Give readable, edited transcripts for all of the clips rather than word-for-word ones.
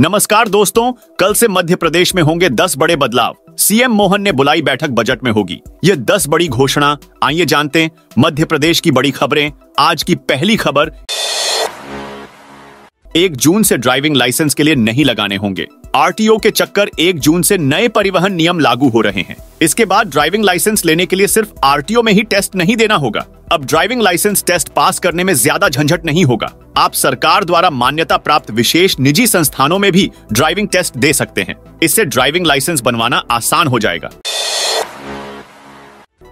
नमस्कार दोस्तों, कल से मध्य प्रदेश में होंगे 10 बड़े बदलाव। सीएम मोहन ने बुलाई बैठक, बजट में होगी ये 10 बड़ी घोषणा। आइए जानते हैं मध्य प्रदेश की बड़ी खबरें। आज की पहली खबर, 1 जून से ड्राइविंग लाइसेंस के लिए नहीं लगाने होंगे। आरटीओ के चक्कर 1 जून से नए परिवहन नियम लागू हो रहे हैं। इसके बाद ड्राइविंग लाइसेंस लेने के लिए सिर्फ आरटीओ में ही टेस्ट नहीं देना होगा। अब ड्राइविंग लाइसेंस टेस्ट पास करने में ज्यादा झंझट नहीं होगा। आप सरकार द्वारा मान्यता प्राप्त विशेष निजी संस्थानों में भी ड्राइविंग टेस्ट दे सकते हैं। इससे ड्राइविंग लाइसेंस बनवाना आसान हो जाएगा।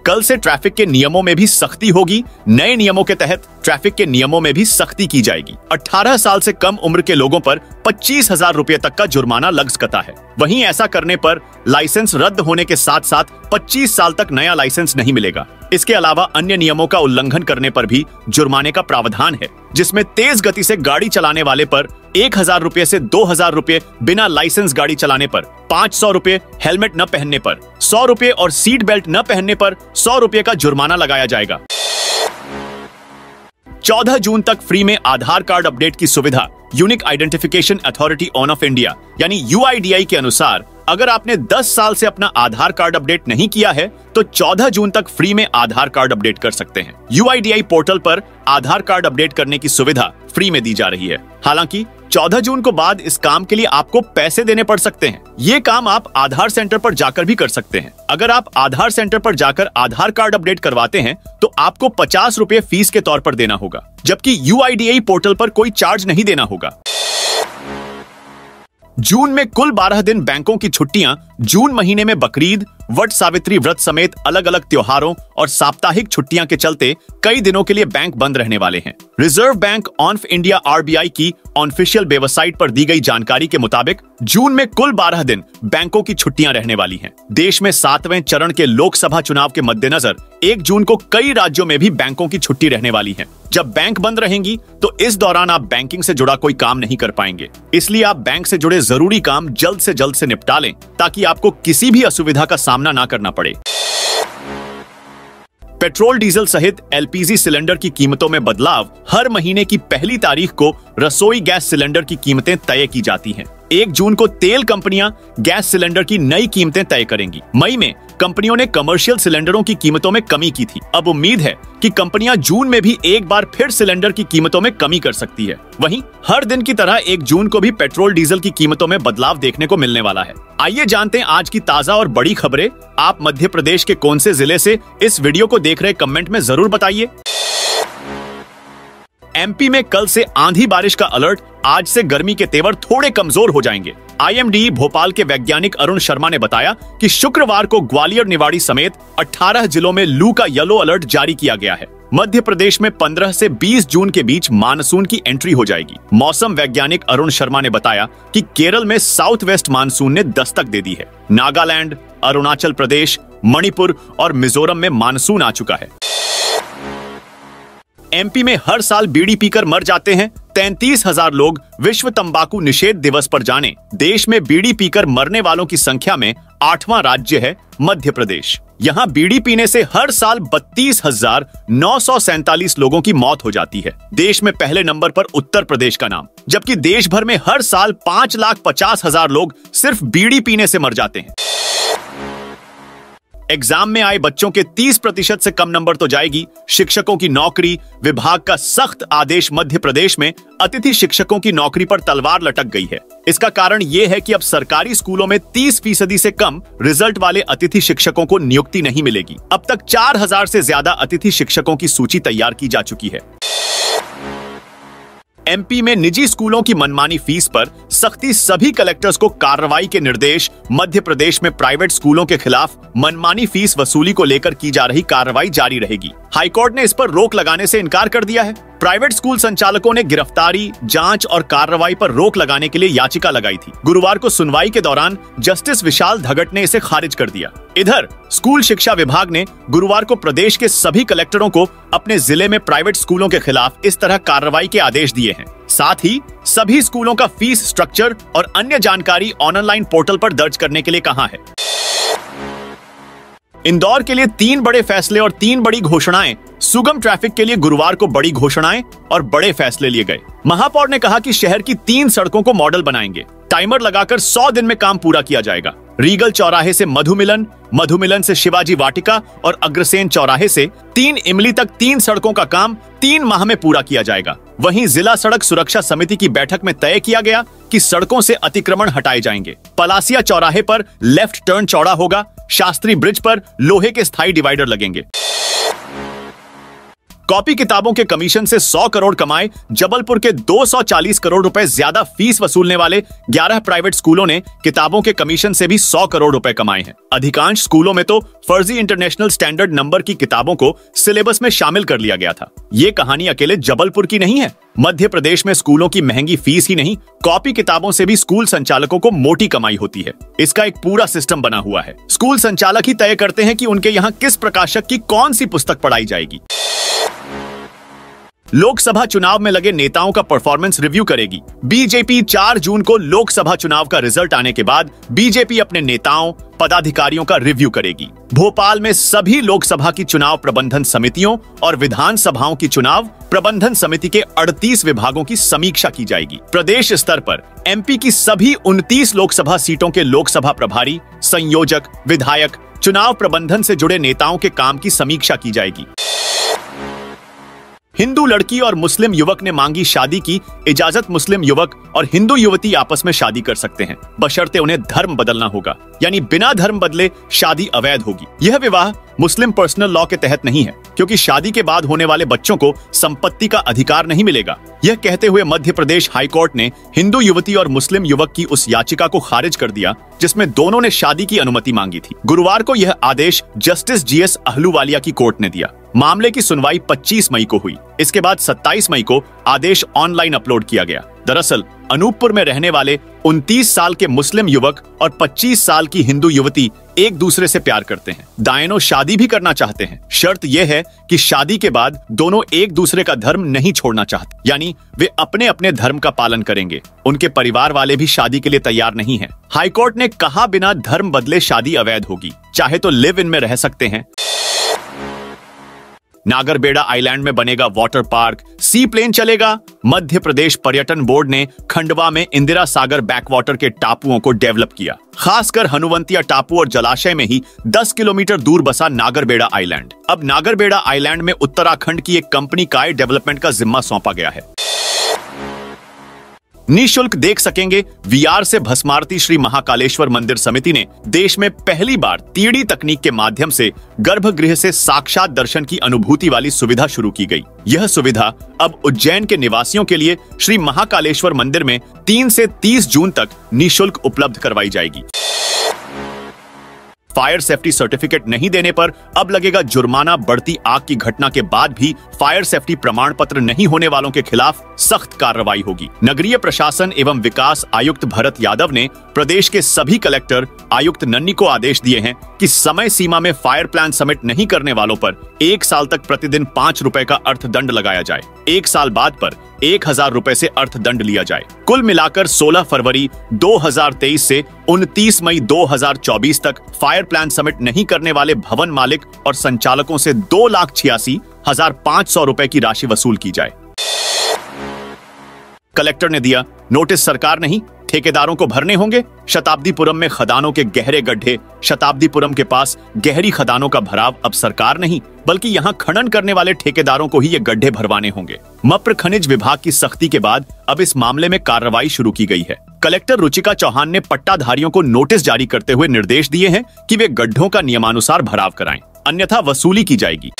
कल से ट्रैफिक के नियमों में भी सख्ती होगी। नए नियमों के तहत ट्रैफिक के नियमों में भी सख्ती की जाएगी। 18 साल से कम उम्र के लोगों पर 25,000 रुपए तक का जुर्माना लग सकता है। वहीं ऐसा करने पर लाइसेंस रद्द होने के साथ साथ 25 साल तक नया लाइसेंस नहीं मिलेगा। इसके अलावा अन्य नियमों का उल्लंघन करने पर भी जुर्माने का प्रावधान है, जिसमें तेज गति से गाड़ी चलाने वाले पर 1,000 रुपए से 2,000 रुपए, बिना लाइसेंस गाड़ी चलाने पर 500 रुपए, हेलमेट न पहनने पर 100 रुपए और सीट बेल्ट न पहनने पर 100 रुपए का जुर्माना लगाया जाएगा। 14 जून तक फ्री में आधार कार्ड अपडेट की सुविधा। Unique identification authority of India यानी यूआईडीआई के अनुसार अगर आपने 10 साल से अपना आधार कार्ड अपडेट नहीं किया है तो 14 जून तक फ्री में आधार कार्ड अपडेट कर सकते हैं। यूआईडीआई पोर्टल पर आधार कार्ड अपडेट करने की सुविधा फ्री में दी जा रही है। हालांकि 14 जून को बाद इस काम के लिए आपको पैसे देने पड़ सकते हैं। ये काम आप आधार सेंटर पर जाकर भी कर सकते हैं। अगर आप आधार सेंटर पर जाकर आधार कार्ड अपडेट करवाते हैं तो आपको 50 रुपए फीस के तौर पर देना होगा, जबकि यूआईडीआई पोर्टल पर कोई चार्ज नहीं देना होगा। जून में कुल 12 दिन बैंकों की छुट्टियां। जून महीने में बकरीद, वट सावित्री व्रत समेत अलग अलग त्योहारों और साप्ताहिक छुट्टियां के चलते कई दिनों के लिए बैंक बंद रहने वाले हैं। Reserve bank of India RBI की ऑफिशियल वेबसाइट पर दी गई जानकारी के मुताबिक जून में कुल 12 दिन बैंकों की छुट्टियां रहने वाली हैं। देश में 7वें चरण के लोकसभा चुनाव के मद्देनजर 1 जून को कई राज्यों में भी बैंकों की छुट्टी रहने वाली है। जब बैंक बंद रहेंगी तो इस दौरान आप बैंकिंग से जुड़ा कोई काम नहीं कर पाएंगे। इसलिए आप बैंक से जुड़े जरूरी काम जल्द से निपटा लें ताकि आपको किसी भी असुविधा का सामना ना करना पड़े। पेट्रोल डीजल सहित एलपीजी सिलेंडर की कीमतों में बदलाव। हर महीने की पहली तारीख को रसोई गैस सिलेंडर की कीमतें तय की जाती हैं। 1 जून को तेल कंपनियां गैस सिलेंडर की नई कीमतें तय करेंगी। मई में कंपनियों ने कमर्शियल सिलेंडरों की कीमतों में कमी की थी। अब उम्मीद है कि कंपनियां जून में भी एक बार फिर सिलेंडर की कीमतों में कमी कर सकती है। वहीं हर दिन की तरह 1 जून को भी पेट्रोल डीजल की कीमतों में बदलाव देखने को मिलने वाला है। आइए जानते हैं आज की ताजा और बड़ी खबरें। आप मध्य प्रदेश के कौन से जिले से इस वीडियो को देख रहे, कमेंट में जरूर बताइए। एमपी में कल से आंधी बारिश का अलर्ट। आज से गर्मी के तेवर थोड़े कमजोर हो जाएंगे। आईएमडी भोपाल के वैज्ञानिक अरुण शर्मा ने बताया कि शुक्रवार को ग्वालियर, निवाड़ी समेत 18 जिलों में लू का येलो अलर्ट जारी किया गया है। मध्य प्रदेश में 15 से 20 जून के बीच मानसून की एंट्री हो जाएगी। मौसम वैज्ञानिक अरुण शर्मा ने बताया कि केरल में साउथ वेस्ट मानसून ने दस्तक दे दी है। नागालैंड, अरुणाचल प्रदेश, मणिपुर और मिजोरम में मानसून आ चुका है। एमपी में हर साल बीड़ी पीकर मर जाते हैं 33,000 लोग। विश्व तंबाकू निषेध दिवस पर जाने। देश में बीड़ी पीकर मरने वालों की संख्या में 8वां राज्य है मध्य प्रदेश। यहां बीड़ी पीने से हर साल 32,947 लोगों की मौत हो जाती है। देश में पहले नंबर पर उत्तर प्रदेश का नाम, जबकि देश भर में हर साल 5,50,000 लोग सिर्फ बीड़ी पीने से मर जाते हैं। एग्जाम में आए बच्चों के 30% से कम नंबर तो जाएगी। शिक्षकों की नौकरी। विभाग का सख्त आदेश। मध्य प्रदेश में अतिथि शिक्षकों की नौकरी पर तलवार लटक गई है। इसका कारण यह है कि अब सरकारी स्कूलों में 30% से कम रिजल्ट वाले अतिथि शिक्षकों को नियुक्ति नहीं मिलेगी। अब तक 4,000 से ज्यादा अतिथि शिक्षकों की सूची तैयार की जा चुकी है। एमपी में निजी स्कूलों की मनमानी फीस पर सख्ती। सभी कलेक्टर्स को कार्रवाई के निर्देश। मध्य प्रदेश में प्राइवेट स्कूलों के खिलाफ मनमानी फीस वसूली को लेकर की जा रही कार्रवाई जारी रहेगी। हाईकोर्ट ने इस पर रोक लगाने से इनकार कर दिया है। प्राइवेट स्कूल संचालकों ने गिरफ्तारी, जांच और कार्रवाई पर रोक लगाने के लिए याचिका लगाई थी। गुरुवार को सुनवाई के दौरान जस्टिस विशाल धगट ने इसे खारिज कर दिया। इधर स्कूल शिक्षा विभाग ने गुरुवार को प्रदेश के सभी कलेक्टरों को अपने जिले में प्राइवेट स्कूलों के खिलाफ इस तरह कार्रवाई के आदेश दिए हैं। साथ ही सभी स्कूलों का फीस स्ट्रक्चर और अन्य जानकारी ऑनलाइन पोर्टल पर दर्ज करने के लिए कहा है। इंदौर के लिए 3 बड़े फैसले और 3 बड़ी घोषणाएं। सुगम ट्रैफिक के लिए गुरुवार को बड़ी घोषणाएं और बड़े फैसले लिए गए। महापौर ने कहा कि शहर की 3 सड़कों को मॉडल बनाएंगे टाइमर लगाकर 100 दिन में काम पूरा किया जाएगा। रीगल चौराहे से मधुमिलन, मधुमिलन से शिवाजी वाटिका और अग्रसेन चौराहे से 3 इमली तक 3 सड़कों का काम 3 माह में पूरा किया जाएगा। वहीं जिला सड़क सुरक्षा समिति की बैठक में तय किया गया कि सड़कों से अतिक्रमण हटाए जाएंगे। पलासिया चौराहे पर लेफ्ट टर्न चौड़ा होगा। शास्त्री ब्रिज पर लोहे के स्थायी डिवाइडर लगेंगे। कॉपी किताबों के कमीशन से 100 करोड़ कमाए जबलपुर के 240 करोड़ रुपए ज्यादा फीस वसूलने वाले 11 प्राइवेट स्कूलों ने किताबों के कमीशन से भी 100 करोड़ रुपए कमाए हैं। अधिकांश स्कूलों में तो फर्जी इंटरनेशनल स्टैंडर्ड नंबर की किताबों को सिलेबस में शामिल कर लिया गया था। ये कहानी अकेले जबलपुर की नहीं है। मध्य प्रदेश में स्कूलों की महंगी फीस ही नहीं, कॉपी किताबों से भी स्कूल संचालकों को मोटी कमाई होती है। इसका एक पूरा सिस्टम बना हुआ है। स्कूल संचालक ही तय करते हैं कि उनके यहाँ किस प्रकाशक की कौन सी पुस्तक पढ़ाई जाएगी। लोकसभा चुनाव में लगे नेताओं का परफॉर्मेंस रिव्यू करेगी। बीजेपी 4 जून को लोकसभा चुनाव का रिजल्ट आने के बाद बीजेपी अपने नेताओं, पदाधिकारियों का रिव्यू करेगी। भोपाल में सभी लोकसभा की चुनाव प्रबंधन समितियों और विधानसभाओं की चुनाव प्रबंधन समिति के 38 विभागों की समीक्षा की जाएगी। प्रदेश स्तर पर एमपी की सभी 29 लोकसभा सीटों के लोकसभा प्रभारी, संयोजक, विधायक, चुनाव प्रबंधन से जुड़े नेताओं के काम की समीक्षा की जाएगी। हिंदू लड़की और मुस्लिम युवक ने मांगी शादी की इजाजत। मुस्लिम युवक और हिंदू युवती आपस में शादी कर सकते हैं, बशर्ते उन्हें धर्म बदलना होगा, यानी बिना धर्म बदले शादी अवैध होगी। यह विवाह मुस्लिम पर्सनल लॉ के तहत नहीं है, क्योंकि शादी के बाद होने वाले बच्चों को संपत्ति का अधिकार नहीं मिलेगा। यह कहते हुए मध्य प्रदेश हाईकोर्ट ने हिंदू युवती और मुस्लिम युवक की उस याचिका को खारिज कर दिया जिसमें दोनों ने शादी की अनुमति मांगी थी। गुरुवार को यह आदेश जस्टिस जीएस अहलूवालिया की कोर्ट ने दिया। मामले की सुनवाई 25 मई को हुई। इसके बाद 27 मई को आदेश ऑनलाइन अपलोड किया गया। दरअसल अनूपपुर में रहने वाले 29 साल के मुस्लिम युवक और 25 साल की हिंदू युवती एक दूसरे से प्यार करते हैं। दाएनों शादी भी करना चाहते हैं। शर्त यह है कि शादी के बाद दोनों एक दूसरे का धर्म नहीं छोड़ना चाहते, यानी वे अपने अपने धर्म का पालन करेंगे। उनके परिवार वाले भी शादी के लिए तैयार नहीं हैं। हाईकोर्ट ने कहा बिना धर्म बदले शादी अवैध होगी, चाहे तो लिव इन में रह सकते हैं। नागरबेड़ा आइलैंड में बनेगा वाटर पार्क, सी प्लेन चलेगा। मध्य प्रदेश पर्यटन बोर्ड ने खंडवा में इंदिरा सागर बैकवाटर के टापुओं को डेवलप किया। खासकर हनुवंतिया टापू और जलाशय में ही 10 किलोमीटर दूर बसा नागरबेड़ा आइलैंड। अब नागरबेड़ा आइलैंड में उत्तराखंड की एक कंपनी का डेवलपमेंट का जिम्मा सौंपा गया है। निःशुल्क देख सकेंगे वीआर से भस्मारती श्री महाकालेश्वर मंदिर समिति ने देश में पहली बार 3D तकनीक के माध्यम से गर्भगृह से साक्षात दर्शन की अनुभूति वाली सुविधा शुरू की गई। यह सुविधा अब उज्जैन के निवासियों के लिए श्री महाकालेश्वर मंदिर में 3 से 30 जून तक निःशुल्क उपलब्ध करवाई जाएगी। फायर सेफ्टी सर्टिफिकेट नहीं देने पर अब लगेगा जुर्माना। बढ़ती आग की घटना के बाद भी फायर सेफ्टी प्रमाण पत्र नहीं होने वालों के खिलाफ सख्त कार्रवाई होगी। नगरीय प्रशासन एवं विकास आयुक्त भरत यादव ने प्रदेश के सभी कलेक्टर, आयुक्त नन्नी को आदेश दिए हैं कि समय सीमा में फायर प्लान सबमिट नहीं करने वालों पर 1 साल तक प्रतिदिन 5 रुपए का अर्थदंड लगाया जाए। 1 साल बाद पर 1000 रुपए से अर्थदंड लिया जाए। कुल मिलाकर 16 फरवरी 2023 से 29 मई 2024 तक फायर प्लान सबमिट नहीं करने वाले भवन मालिक और संचालकों से 2,86,500 रुपए की राशि वसूल की जाए। कलेक्टर ने दिया नोटिस, सरकार नहीं, ठेकेदारों को भरने होंगे। शताब्दीपुरम में खदानों के गहरे गड्ढे। शताब्दीपुरम के पास गहरी खदानों का भराव अब सरकार नहीं, बल्कि यहां खनन करने वाले ठेकेदारों को ही ये गड्ढे भरवाने होंगे। मप्र खनिज विभाग की सख्ती के बाद अब इस मामले में कार्रवाई शुरू की गई है। कलेक्टर रुचिका चौहान ने पट्टाधारियों को नोटिस जारी करते हुए निर्देश दिए हैं कि वे गड्ढों का नियमानुसार भराव कराएं, अन्यथा वसूली की जाएगी।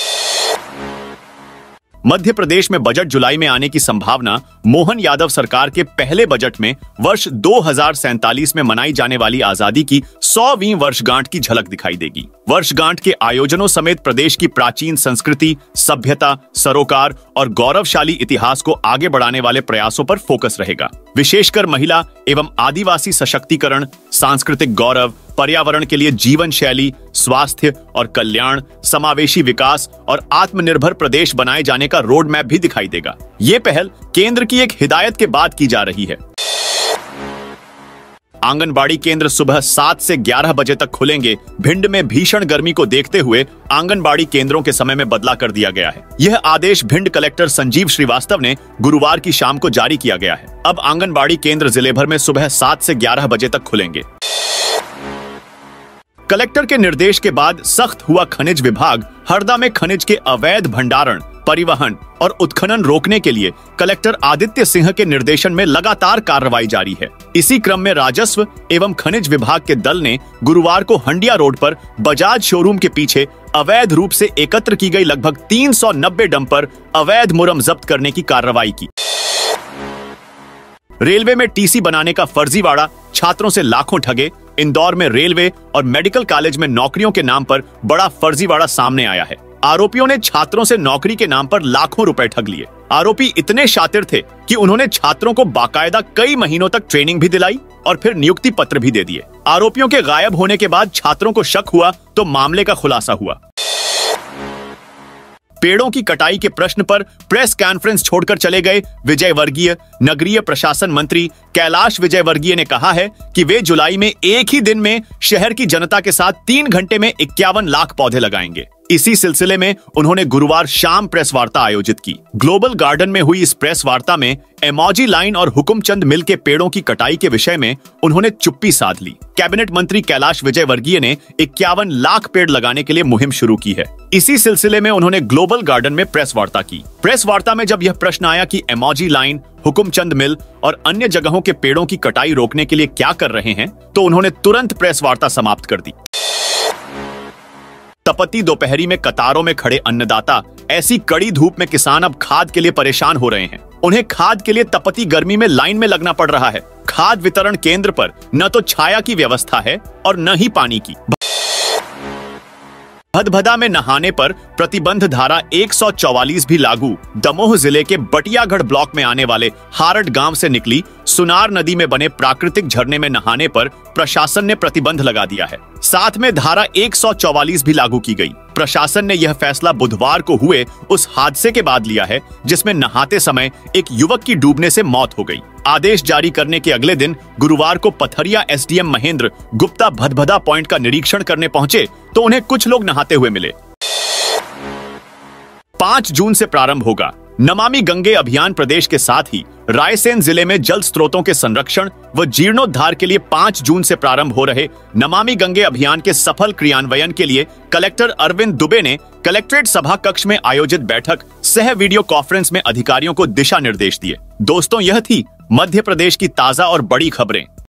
मध्य प्रदेश में बजट जुलाई में आने की संभावना। मोहन यादव सरकार के पहले बजट में वर्ष 2047 में मनाई जाने वाली आजादी की 100वीं वर्षगांठ की झलक दिखाई देगी। वर्षगांठ के आयोजनों समेत प्रदेश की प्राचीन संस्कृति, सभ्यता, सरोकार और गौरवशाली इतिहास को आगे बढ़ाने वाले प्रयासों पर फोकस रहेगा। विशेषकर महिला एवं आदिवासी सशक्तिकरण, सांस्कृतिक गौरव, पर्यावरण के लिए जीवन शैली, स्वास्थ्य और कल्याण, समावेशी विकास और आत्मनिर्भर प्रदेश बनाए जाने का रोड मैप भी दिखाई देगा। ये पहल केंद्र की एक हिदायत के बाद की जा रही है। आंगनबाड़ी केंद्र सुबह 7 से 11 बजे तक खुलेंगे। भिंड में भीषण गर्मी को देखते हुए आंगनबाड़ी केंद्रों के समय में बदला कर दिया गया है। यह आदेश भिंड कलेक्टर संजीव श्रीवास्तव ने गुरुवार की शाम को जारी किया गया है। अब आंगनबाड़ी केंद्र जिले भर में सुबह 7 से 11 बजे तक खुलेंगे। कलेक्टर के निर्देश के बाद सख्त हुआ खनिज विभाग। हरदा में खनिज के अवैध भंडारण, परिवहन और उत्खनन रोकने के लिए कलेक्टर आदित्य सिंह के निर्देशन में लगातार कार्रवाई जारी है। इसी क्रम में राजस्व एवं खनिज विभाग के दल ने गुरुवार को हंडिया रोड पर बजाज शोरूम के पीछे अवैध रूप से एकत्र की गई लगभग 390 डंपर अवैध मुरम जब्त करने की कार्रवाई की। रेलवे में टीसी बनाने का फर्जीवाड़ा, छात्रों से लाखों ठगे। इंदौर में रेलवे और मेडिकल कॉलेज में नौकरियों के नाम पर बड़ा फर्जीवाड़ा सामने आया है। आरोपियों ने छात्रों से नौकरी के नाम पर लाखों रुपए ठग लिए। आरोपी इतने शातिर थे कि उन्होंने छात्रों को बाकायदा कई महीनों तक ट्रेनिंग भी दिलाई और फिर नियुक्ति पत्र भी दे दिए। आरोपियों के गायब होने के बाद छात्रों को शक हुआ तो मामले का खुलासा हुआ। पेड़ों की कटाई के प्रश्न पर प्रेस कॉन्फ्रेंस छोड़कर चले गए विजयवर्गीय। नगरीय प्रशासन मंत्री कैलाश विजयवर्गीय ने कहा है कि वे जुलाई में एक ही दिन में शहर की जनता के साथ 3 घंटे में 51 लाख पौधे लगाएंगे। इसी सिलसिले में उन्होंने गुरुवार शाम प्रेस वार्ता आयोजित की। ग्लोबल गार्डन में हुई इस प्रेस वार्ता में एमोजी लाइन और हुकुमचंद मिल के पेड़ों की कटाई के विषय में उन्होंने चुप्पी साध ली। कैबिनेट मंत्री कैलाश विजयवर्गीय ने 51 लाख पेड़ लगाने के लिए मुहिम शुरू की है। इसी सिलसिले में उन्होंने ग्लोबल गार्डन में प्रेस वार्ता की। प्रेस वार्ता में जब यह प्रश्न आया कि एमोजी लाइन, हुकुमचंद मिल और अन्य जगहों के पेड़ों की कटाई रोकने के लिए क्या कर रहे हैं, तो उन्होंने तुरंत प्रेस वार्ता समाप्त कर दी। तपती दोपहरी में कतारों में खड़े अन्नदाता। ऐसी कड़ी धूप में किसान अब खाद के लिए परेशान हो रहे हैं। उन्हें खाद के लिए तपती गर्मी में लाइन में लगना पड़ रहा है। खाद वितरण केंद्र पर न तो छाया की व्यवस्था है और न ही पानी की। भदभदा में नहाने पर प्रतिबंध धारा 144 भी लागू। दमोह जिले के बटियागढ़ ब्लॉक में आने वाले हारड गांव से निकली सुनार नदी में बने प्राकृतिक झरने में नहाने पर प्रशासन ने प्रतिबंध लगा दिया है। साथ में धारा 144 भी लागू की गई। प्रशासन ने यह फैसला बुधवार को हुए उस हादसे के बाद लिया है जिसमें नहाते समय एक युवक की डूबने से मौत हो गई। आदेश जारी करने के अगले दिन गुरुवार को पथरिया एसडीएम महेंद्र गुप्ता भदभदा पॉइंट का निरीक्षण करने पहुंचे तो उन्हें कुछ लोग नहाते हुए मिले। 5 जून से प्रारंभ होगा नमामि गंगे अभियान। प्रदेश के साथ ही रायसेन जिले में जल स्रोतों के संरक्षण व जीर्णोद्धार के लिए 5 जून से प्रारंभ हो रहे नमामि गंगे अभियान के सफल क्रियान्वयन के लिए कलेक्टर अरविंद दुबे ने कलेक्ट्रेट सभा कक्ष में आयोजित बैठक सह वीडियो कॉन्फ्रेंस में अधिकारियों को दिशा निर्देश दिए। दोस्तों, यह थी मध्य प्रदेश की ताजा और बड़ी खबरें।